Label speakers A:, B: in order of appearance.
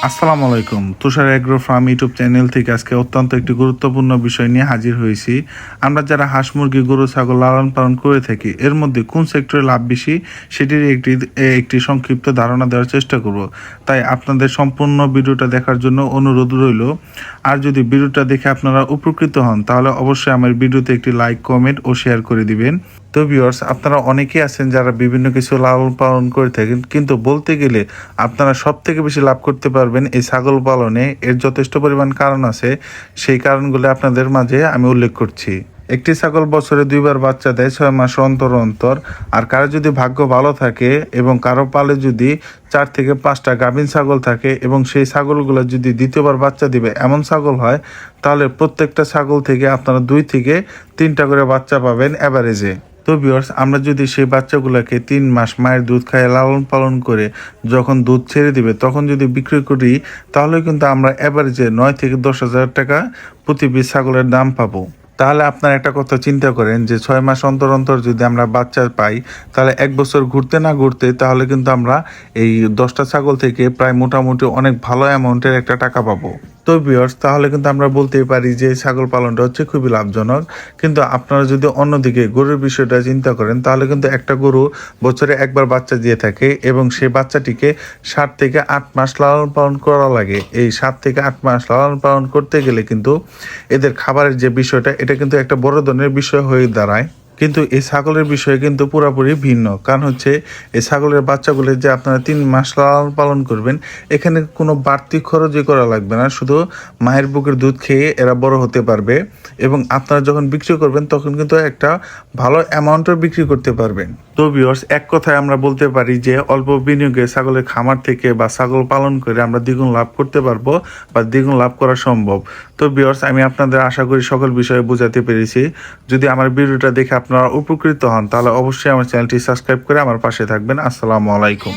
A: আসসালামু আলাইকুম। তুষার agro farm YouTube channel থেকে আজকে অত্যন্ত একটি গুরুত্বপূর্ণ বিষয় নিয়ে হাজির হয়েছি। আমরা যারা হাঁস মুরগি গরু ছাগল লালন পালন করে থাকি, এর মধ্যে কোন সেক্টরে লাভ বেশি সেটির একটি সংক্ষিপ্ত ধারণা দেওয়ার চেষ্টা করব। তাই আপনাদের সম্পূর্ণ ভিডিওটা দেখার জন্য অনুরোধ রইল। আর যদি ভিডিওটা দেখে আপনারা উপকৃত হন তাহলে অবশ্যই আমার ভিডিওতে একটি লাইক, কমেন্ট ও শেয়ার করে দিবেন। তো ভিউয়ার্স, আপনারা অনেকেই আছেন যারা বিভিন্ন কিছু লালন পালন করে থাকেন, কিন্তু বলতে গেলে আপনারা সব থেকে বেশি লাভ করতে পারবেন এই ছাগল পালনে। এর যথেষ্ট পরিমাণ কারণ আছে, সেই কারণগুলো আপনাদের মাঝে আমি উল্লেখ করছি। একটি ছাগল বছরে 2বার বাচ্চা দেয় 6 মাস অন্তর অন্তর। আর কারো যদি ভাগ্য ভালো থাকে এবং কারো পালে যদি 4 থেকে 5টা গাভীন ছাগল থাকে এবং সেই ছাগলগুলো যদি দ্বিতীয়বার বাচ্চা দিবে এমন ছাগল হয়, তাহলে প্রত্যেকটা ছাগল থেকে আপনারা 2 থেকে 3টা করে বাচ্চা পাবেন অ্যাভারেজে। তো ভিউয়ার্স, আমরা যদি সেই বাচ্চাগুলোকে 3 মাস মায়ের দুধ খাইয়ে লালন পালন করে যখন দুধ ছেড়ে দিবে তখন যদি বিক্রি করি, তাহলে কিন্তু আমরা অ্যাভারেজে 9 থেকে 10,000 টাকা প্রতি পিস ছাগলের দাম পাবো। তাহলে আপনার একটা কথা চিন্তা করেন যে 6 মাস অন্তর অন্তর যদি আমরা বাচ্চা পাই, তাহলে 1 বছর ঘুরতে না ঘুরতে তাহলে কিন্তু আমরা এই 10টা ছাগল থেকে প্রায় মোটামুটি অনেক ভালো অ্যামাউন্টের একটা টাকা পাবো। তো ভিউয়ার্স, তাহলে কিন্তু আমরা বলতেই পারি যে ছাগল পালনটা হচ্ছে খুবই লাভজনক। কিন্তু আপনারা যদি অন্যদিকে গরুর বিষয়টা চিন্তা করেন, তাহলে কিন্তু একটা গরু বছরে একবার বাচ্চা দিয়ে থাকে এবং সেই বাচ্চাটিকে 7 থেকে 8 মাস লালন পালন করা লাগে। এই 7 থেকে 8 মাস লালন পালন করতে গেলে কিন্তু এদের খাবারের যে বিষয়টা, এটা কিন্তু একটা বড় ধরনের বিষয় হয়ে দাঁড়ায়। কিন্তু এই ছাগলের বিষয়ে কিন্তু পুরোপুরি ভিন্ন। কারণ হচ্ছে এই ছাগলের বাচ্চাগুলো যে আপনারা 3 মাস লালন পালন করবেন, এখানে কোনো বাড়তি খরচই করা লাগবে না, শুধু মায়ের বুকের দুধ খেয়ে এরা বড় হতে পারবে। এবং আপনারা যখন বিক্রি করবেন তখন কিন্তু একটা ভালো অ্যামাউন্টও বিক্রি করতে পারবেন। তো ভিউয়ার্স, এক কথায় আমরা বলতে পারি যে অল্প বিনিয়োগে ছাগলের খামার থেকে বা ছাগল পালন করে আমরা দ্বিগুণ লাভ করতে পারবো বা দ্বিগুণ লাভ করা সম্ভব। তো ভিউয়ার্স, আমি আপনাদের আশা করি সকল বিষয়ে বোঝাতে পেরেছি। যদি আমার ভিডিওটা দেখে আপনারা উপকৃত হন তাহলে অবশ্যই আমার চ্যানেলটি সাবস্ক্রাইব করে আমার পাশে থাকবেন। আসসালামু আলাইকুম।